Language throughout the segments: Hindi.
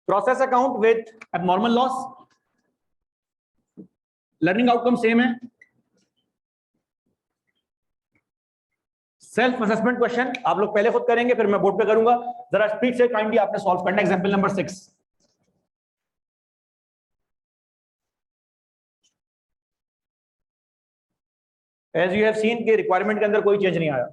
Process account with abnormal loss, learning outcome same है। सेल्फ असेसमेंट क्वेश्चन आप लोग पहले खुद करेंगे, फिर मैं बोर्ड पे करूंगा। जरा स्पीड से काइंडली आपने सॉल्व करना। Example number 6। As you have seen कि रिक्वायरमेंट के अंदर कोई चेंज नहीं आया।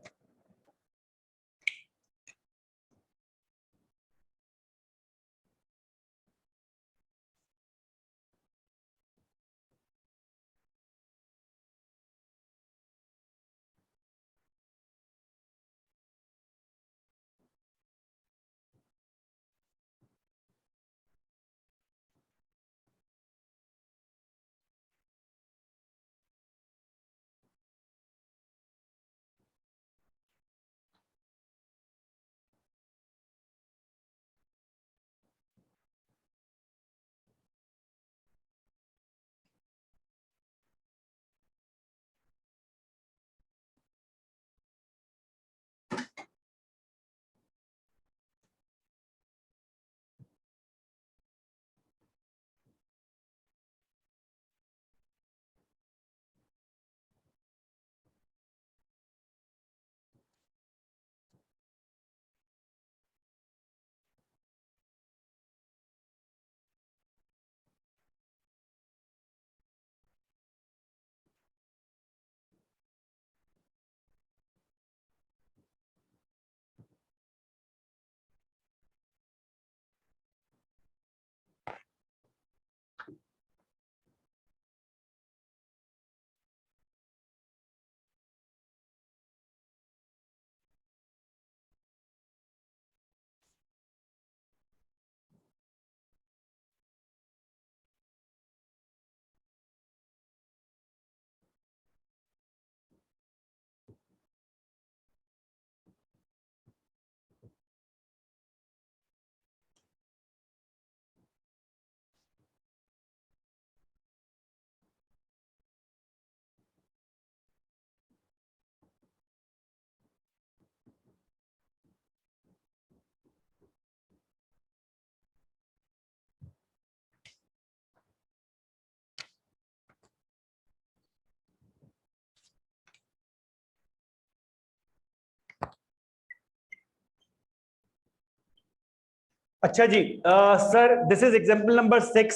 अच्छा जी, sir this is example number 6।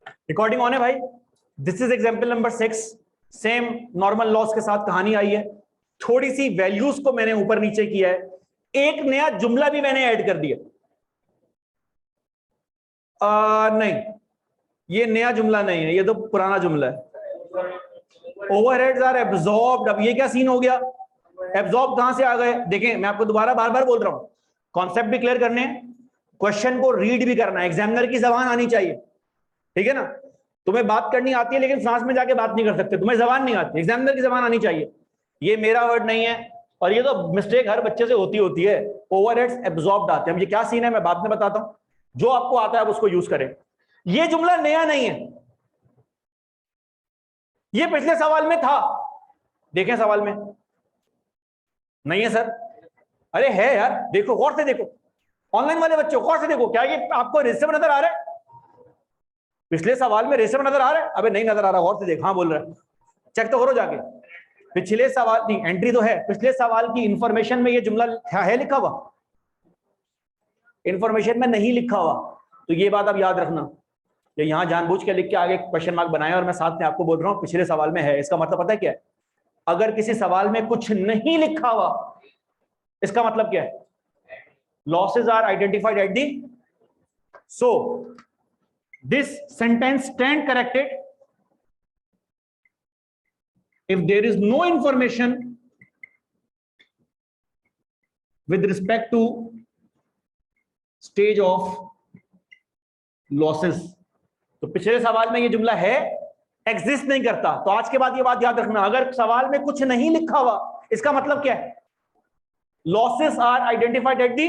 Recording on है भाई? This is example number 6। Same normal loss के साथ कहानी आई है। थोड़ी सी वैल्यूज को मैंने ऊपर नीचे किया है, एक नया जुमला भी मैंने ऐड कर दिया। नहीं, ये नया जुमला नहीं है, ये तो पुराना जुमला है। Overheads are absorbed. अब ये क्या सीन हो गया? एब्जॉर्ब कहां से आ गए? देखें, मैं आपको दोबारा बार बार बोल रहा हूं, कॉन्सेप्ट भी क्लियर करने हैं, क्वेश्चन को रीड भी करना है। एग्जामिनर की जबान आनी चाहिए, ठीक है ना? तुम्हें बात करनी आती है लेकिन फ्रांस में जाके बात नहीं कर सकते, तुम्हें जबान नहीं आती, एग्जामिनर की जबान आनी चाहिए। ये मेरा वर्ड नहीं है, और ये तो मिस्टेक हर बच्चे से होती है। ओवरहेड्स एब्जॉर्ब्ड आते हैं। अब ये क्या सीन है मैं बाद में बताता हूं, जो आपको आता है आप उसको यूज करें। ये जुमला नया नहीं है, ये पिछले सवाल में था। देखें सवाल में, नहीं है सर? अरे है यार, देखो गौर से देखो, ऑनलाइन वाले बच्चों गौर से देखो। क्या ये आपको रेशम नजर आ रहा है? पिछले सवाल में रेशम नजर आ रहा है? अबे नहीं नजर आ रहा, गौर से देख। हाँ बोल रहा है, चेक तो करो जाके। पिछले सवाल नहीं, एंट्री तो है, पिछले सवाल की इंफॉर्मेशन में ये जुमला है लिखा हुआ? इंफॉर्मेशन में नहीं लिखा हुआ, तो ये बात आप याद रखना। ये यहां जानबूझ के लिख के आगे क्वेश्चन मार्क बनाया और मैं साथ में आपको बोल रहा हूं पिछले सवाल में है। इसका मतलब पता है क्या है? अगर किसी सवाल में कुछ नहीं लिखा हुआ, इसका मतलब क्या है? Losses are identified at the. So this sentence stand corrected if there is no information with respect to stage of losses। तो पिछले सवाल में ये जुमला है, एग्जिस्ट नहीं करता। तो आज के बाद ये बात याद रखना, अगर सवाल में कुछ नहीं लिखा हुआ, इसका मतलब क्या है? Losses are identified at the.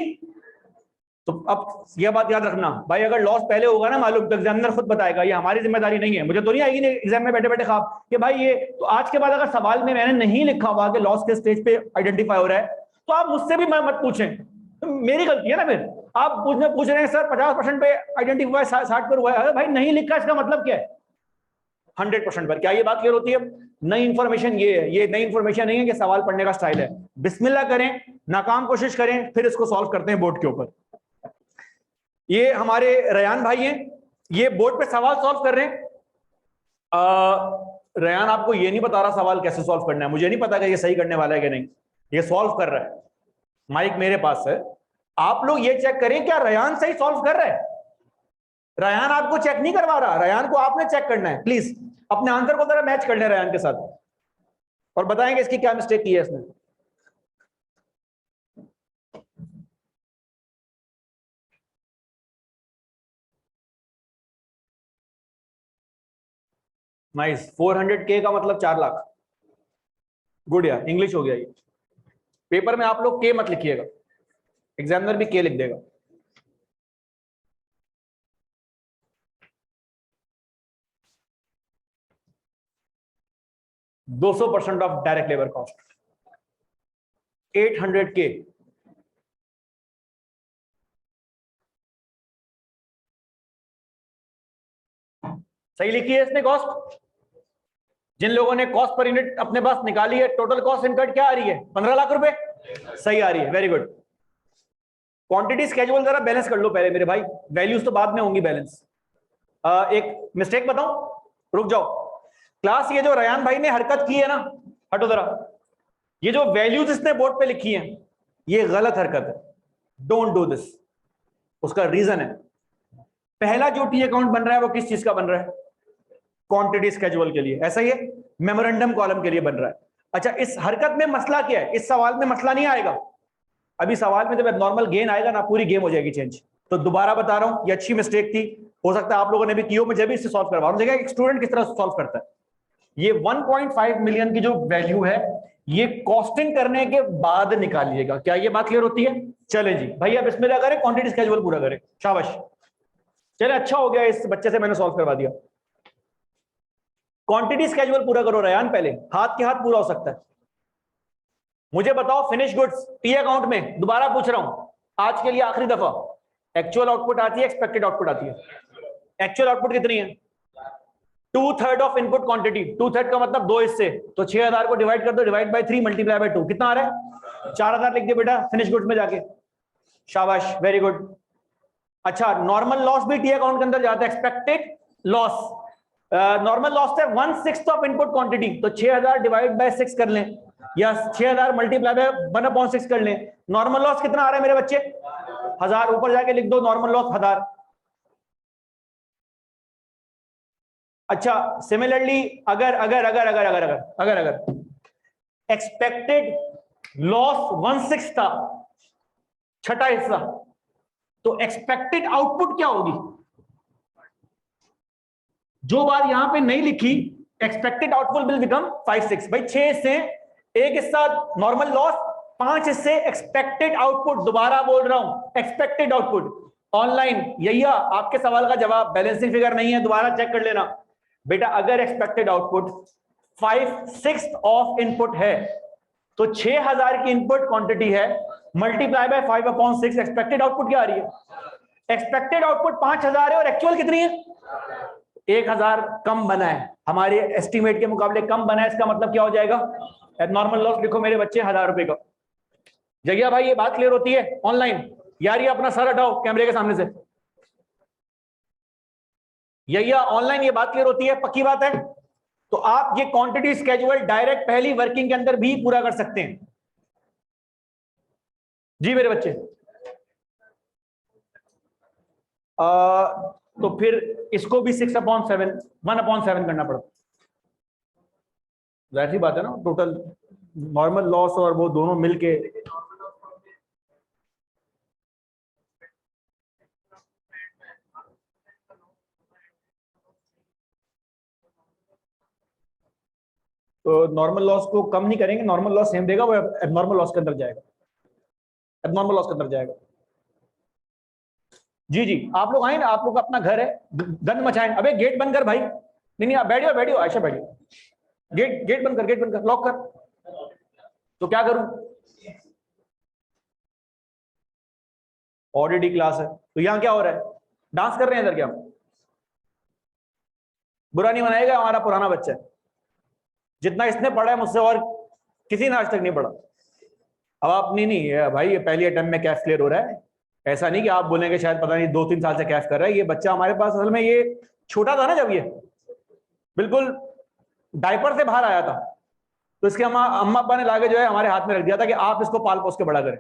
तो अब यह बात याद रखना भाई, अगर लॉस पहले होगा ना मालूम, तो एग्जामिनर खुद बताएगा, ये हमारी जिम्मेदारी नहीं है। मुझे तो नहीं आएगी एग्जाम में बैठे बैठे खाब कि भाई ये। तो आज के बाद अगर सवाल में मैंने नहीं लिखा हुआ कि लॉस के स्टेज पे आइडेंटिफाई हो रहा है, तो आप मुझसे भी मत पूछें, तो मेरी गलती है ना। फिर आप पूछ रहे हैं सर 50% पे आइडेंटिफाई 60 पर हुआ है। भाई नहीं लिखा, इसका मतलब क्या है 100% पर? क्या ये बात क्लियर होती है? नई इंफॉर्मेशन ये है, ये नई इंफॉर्मेशन नहीं है कि सवाल पढ़ने का स्टाइल है। बिस्मिल्लाह करें, नाकाम कोशिश करें, फिर इसको सॉल्व करते हैं बोर्ड के ऊपर। ये हमारे रयान भाई हैं, ये बोर्ड पे सवाल सॉल्व कर रहे हैं। रयान आपको ये नहीं बता रहा सवाल कैसे सॉल्व करना है, मुझे नहीं पता कि ये सही करने वाला है कि नहीं, ये सॉल्व कर रहा है। माइक मेरे पास है, आप लोग ये चेक करें क्या रयान सही सॉल्व कर रहा है। रयान आपको चेक नहीं करवा रहा, रयान को आपने चेक करना है। प्लीज अपने आंसर को जरा मैच कर लें रयान के साथ और बताएंगे इसकी क्या मिस्टेक की है इसने। नाइस, 400K का मतलब 4 लाख। गुड यार, इंग्लिश हो गया ये। पेपर में आप लोग के मत लिखिएगा, एग्जामिनर भी के लिख देगा। %200 of direct labour cost, 800K। सही लिखी है इसने कॉस्ट। जिन लोगों ने कॉस्ट पर यूनिट अपने पास निकाली है, टोटल कॉस्ट इनकर्ड क्या आ रही है? 15 लाख रुपए। सही आ रही है, वेरी गुड। क्वांटिटी स्केड्यूल जरा बैलेंस कर लो पहले मेरे भाई, वैल्यूज तो बाद में होंगी बैलेंस। एक मिस्टेक बताऊं, रुक जाओ क्लास। ये जो रयान भाई ने हरकत की है ना, हटो जरा, ये जो वैल्यूज इसने बोर्ड पे लिखी हैं ये गलत हरकत है। Don't do this. उसका रीजन है, पहला जो टी अकाउंट बन रहा है वो किस चीज का बन रहा है? क्वांटिटी स्केड्यूल के लिए, ऐसा ही है, मेमोरेंडम कॉलम के लिए बन रहा है। अच्छा, इस हरकत में मसला क्या है? इस सवाल में मसला नहीं आएगा। अभी सवाल में जब एबनॉर्मल गेन आएगा ना, पूरी गेम हो जाएगी चेंज। तो दोबारा बता रहा हूं, ये अच्छी मिस्टेक थी, हो सकता है आप लोगों ने भी की हो, मुझे भी इससे सॉल्व करवा रहा हूं। एक स्टूडेंट किस तरह सॉल्व करता है। ये 1.5 मिलियन की जो वैल्यू है, ये कॉस्टिंग करने के बाद निकालिएगा। क्या ये बात क्लियर होती है? चले जी भैया, बिस्मिल्लाह करें, क्वांटिटी स्केड्यूल पूरा करें। शाबाश, चले, अच्छा हो गया, इस बच्चे से मैंने सॉल्व करवा दिया। क्वांटिटी स्केड्यूल पूरा करो रयान, पहले हाथ के हाथ पूरा हो सकता है। मुझे बताओ फिनिश गुड्स टी अकाउंट में, दोबारा पूछ रहा हूं आज के लिए आखिरी दफा, एक्चुअल आउटपुट आती है, एक्सपेक्टेड आउटपुट आती है? एक्चुअल आउटपुट कितनी है? 2/3 ऑफ इनपुट क्वांटिटी। 2/3 का मतलब 2 हिस्से, तो 6000 को डिवाइड कर दो, डिवाइड बाय 3 मल्टीप्लाई बाय 2, कितना आ रहा है? 4000 लिख दिया बेटा फिनिश गुड्स में जाके। शाबाश, वेरी गुड। अच्छा, नॉर्मल लॉस भी टी अकाउंट के अंदर जाता है। एक्सपेक्टेड लॉस, नॉर्मल लॉस है 1/6 ऑफ इनपुट क्वांटिटी, तो 6000 डिवाइड बाय 6 कर लें, या 6000 मल्टीप्लाई बाय 1/6 कर लें। नॉर्मल लॉस कितना आ रहा है मेरे बच्चे? 1000। ऊपर जाके लिख दो नॉर्मल लॉस 1000। अच्छा, सिमिलरली अगर अगर अगर अगर अगर अगर अगर अगर एक्सपेक्टेड लॉस 1/6 था, छठा हिस्सा, तो एक्सपेक्टेड आउटपुट क्या होगी? जो बात यहां पे नहीं लिखी, एक्सपेक्टेड आउटपुट विल बिकम 5/6। भाई 6 हिस्से, एक हिस्सा नॉर्मल लॉस, 5 हिस्से एक्सपेक्टेड आउटपुट। दोबारा बोल रहा हूं, एक्सपेक्टेड आउटपुट। ऑनलाइन यही आपके सवाल का जवाब, बैलेंसिंग फिगर नहीं है, दोबारा चेक कर लेना बेटा। अगर एक्सपेक्टेड आउटपुट 5/6 ऑफ इनपुट है, तो 6000 की इनपुट क्वांटिटी है, मल्टीप्लाई बाय 5/6, एक्सपेक्टेड आउटपुट क्या आ रही है? एक्सपेक्टेड आउटपुट 5000 है और एक्चुअल कितनी है? 1000 कम बना है, हमारे एस्टीमेट के मुकाबले कम बना है। इसका मतलब क्या हो जाएगा? एबनॉर्मल लॉस लिखो मेरे बच्चे 1000 रुपए का। जगिया भाई, ये बात क्लियर होती है ऑनलाइन? यार ये अपना सर हटाओ कैमरे के सामने से। यही ऑनलाइन ये बात क्लियर होती है, पक्की बात है? तो आप ये क्वांटिटी स्केड्यूल डायरेक्ट पहली वर्किंग के अंदर भी पूरा कर सकते हैं। जी मेरे बच्चे, तो फिर इसको भी 6/7 1/7 करना पड़ता। जाहिर सी बात है ना, टोटल नॉर्मल लॉस और वो दोनों मिलके। तो नॉर्मल लॉस को कम नहीं करेंगे, नॉर्मल लॉस सेम देगा, वो एबनॉर्मल लॉस के अंदर जाएगा, एबनॉर्मल लॉस के अंदर जाएगा। जी जी, आप लोग आए ना, आप लोग अपना घर है, गंद मचाएं। अबे गेट बंद कर भाई। नहीं नहीं, आप बैठियो बैठियो, आयशा बैठियो। गेट गेट बंद कर, गेट बंद कर, लॉक कर। तो क्या करूं? ऑडिटी क्लास है। तो यहाँ क्या हो रहा है, डांस कर रहे हैं इधर क्या? बुरा नहीं मनाएगा, हमारा पुराना बच्चा है, जितना इसने पढ़ा है मुझसे और किसी ने आज तक नहीं पढ़ा। अब आप नहीं भाई ये पहली अटेम्प्ट में कैफ क्लियर हो रहा है, ऐसा नहीं कि आप बोलेंगे शायद पता नहीं 2-3 साल से कैफ कर रहा है। ये बच्चा हमारे पास असल में ये छोटा था ना, जब ये बिल्कुल डायपर से बाहर आया था, तो इसके अम्मा अब्बा ने लाके जो है हमारे हाथ में रख दिया था कि आप इसको पाल पोस के बड़ा करें,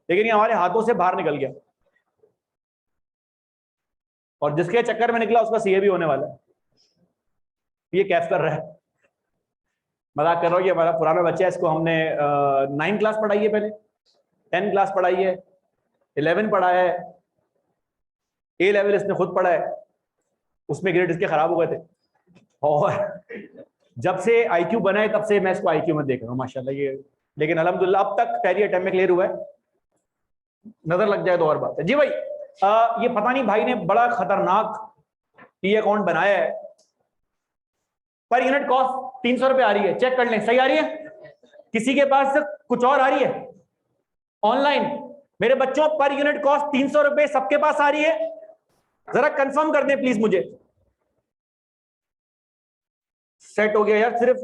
लेकिन ये हमारे हाथों से बाहर निकल गया और जिसके चक्कर में निकला उसका सीए भी होने वाला है। ये कैफ कर रहा है, मजाक कर रहा हूँ। ये हमारा पुराना बच्चा है, इसको हमने 9 क्लास पढ़ाई है, पहले 10 क्लास पढ़ाई है, 11 पढ़ा है, A लेवल इसने खुद पढ़ा है, उसमें ग्रेड इसके खराब हो गए थे। और जब से IQ बना है तब से मैं इसको IQ में देख रहा हूँ माशाल्लाह ये, लेकिन अल्हम्दुलिल्लाह अब तक पहली अटेम्प्ट में क्लियर हुआ है। नजर लग जाए तो और बात है। जी भाई ये पता नहीं भाई ने बड़ा खतरनाक टी अकाउंट बनाया है, पर यूनिट कॉस्ट 300 रुपए आ रही है, चेक कर लें सही आ रही है? किसी के पास कुछ और आ रही है ऑनलाइन? मेरे बच्चों पर यूनिट कॉस्ट 300 रुपए सबके पास आ रही है? जरा कंफर्म कर दें प्लीज मुझे। सेट हो गया यार, सिर्फ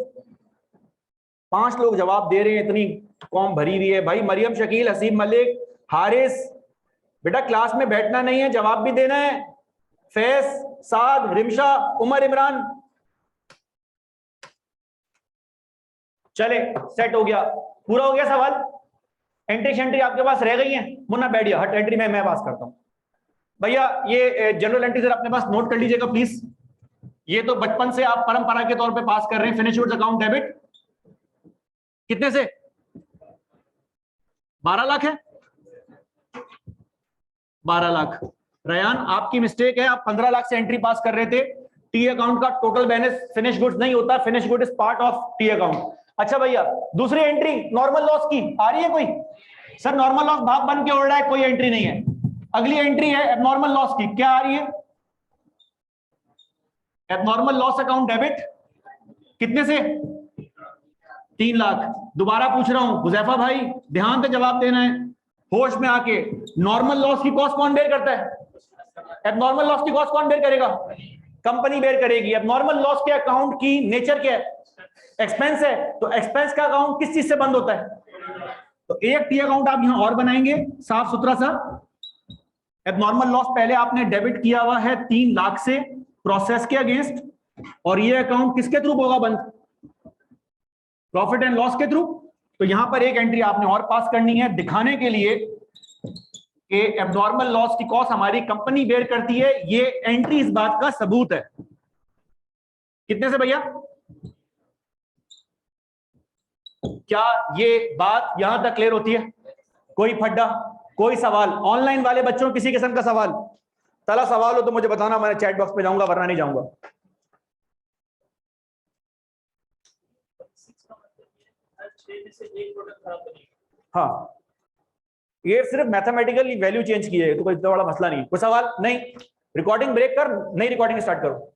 5 लोग जवाब दे रहे हैं, इतनी कॉम भरी हुई है भाई। मरियम, शकील, हसीब मलिक, हारिस, बेटा क्लास में बैठना नहीं है, जवाब भी देना है। फैज, साद, रिमशा, उमर इमरान, चले सेट हो गया, पूरा हो गया सवाल। एंट्री शेंट्री आपके पास रह गई है? मुन्ना बैठ गया, हट एंट्री में मैं पास करता हूं भैया। ये जनरल एंट्री अपने पास नोट कर लीजिएगा प्लीज। ये तो बचपन से आप परंपरा के तौर पे पास कर रहे हैं। फिनिश गुड्स अकाउंट डेबिट कितने से? 12 लाख है, 12 लाख। रयान आपकी मिस्टेक है, आप 15 लाख से एंट्री पास कर रहे थे। टी अकाउंट का टोटल बैलेंस फिनिश गुड्स नहीं होता, finish good is part of T account. अच्छा भैया दूसरी एंट्री नॉर्मल लॉस की आ रही है कोई? सर नॉर्मल लॉस भाग बन के उड़ रहा है, कोई एंट्री नहीं है। अगली एंट्री है एबनॉर्मल लॉस की, क्या आ रही है? एबनॉर्मल लॉस अकाउंट डेबिट कितने से? 3 लाख। दोबारा पूछ रहा हूं हुजैफा भाई, ध्यान से जवाब देना है, होश में आके। नॉर्मल लॉस की कॉस्ट कौन बेयर करता है? एबनॉर्मल लॉस की कॉस्ट कौन बेयर करेगा? कंपनी बेयर करेगी। एबनॉर्मल लॉस के अकाउंट की नेचर क्या है? एक्सपेंस है। तो एक्सपेंस का अकाउंट किस चीज से बंद होता है? तो एक टी अकाउंट आप यहां और बनाएंगे साफ सुथरा सा। एबनॉर्मल लॉस पहले आपने डेबिट किया हुआ है 3 लाख से प्रोसेस के अगेंस्ट, और ये अकाउंट किसके थ्रू होगा बंद? प्रॉफिट एंड लॉस के थ्रू। तो यहां पर एक एंट्री आपने और पास करनी है, दिखाने के लिए कि एबनॉर्मल लॉस की कॉस्ट हमारी कंपनी बेयर करती है। ये एंट्री इस बात का सबूत है। कितने से भैया? क्या ये बात यहां तक क्लियर होती है? कोई फड्डा, कोई सवाल? ऑनलाइन वाले बच्चों किसी किस्म का सवाल? तला सवाल हो तो मुझे बताना, मैं चैट बॉक्स पे जाऊंगा, वरना नहीं जाऊंगा। हाँ ये सिर्फ मैथमेटिकली वैल्यू चेंज की है, तो कोई इतना बड़ा मसला नहीं। कोई सवाल नहीं? रिकॉर्डिंग ब्रेक कर, नई रिकॉर्डिंग स्टार्ट करो।